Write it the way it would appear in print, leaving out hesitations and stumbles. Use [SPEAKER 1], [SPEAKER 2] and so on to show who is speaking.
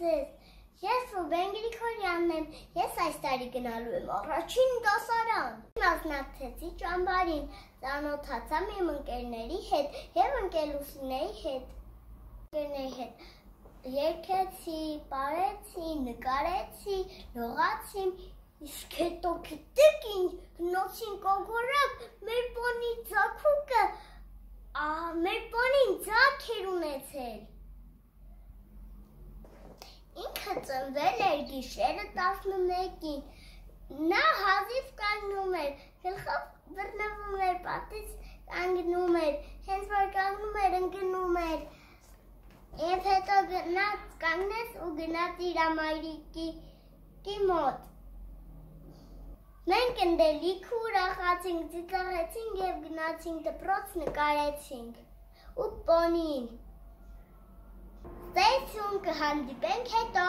[SPEAKER 1] ձեզ։ Ես Ռուբեն Գրիգորյանն եմ, ես այս տարի գնալու եմ առաջին դասարան։ Մասնակցեցի ճամբարին, ծանոթացա իմ ընկերների հետ և ընկերուհիների հետ։ Երգեցի, պարեցի, նկարեցի, լողացի, իսկ հետո գիտեք ինչ, գնացինք ոգորակ, մեր պոնի ձագուկը, մեր պոնին ձագ էր ունեցել։ Ինքը ծնվել էր գիշերը 11-ին, նա հազիվ կանգնում էր, գլխով բռնվում էր, պատից կանգնում էր, հենց որ կանգնում էր, ընկնում էր, և հետո գնաց կանգնեց ու գնաց իր մայրիկի մոտ։ Մենք ընդելիք ուրախացինք, ծիծաղեցինք և գնացինք դպրոց նկարեցինք ու պոնին։ Ստեյ թյուն, կհանդիպենք հետո։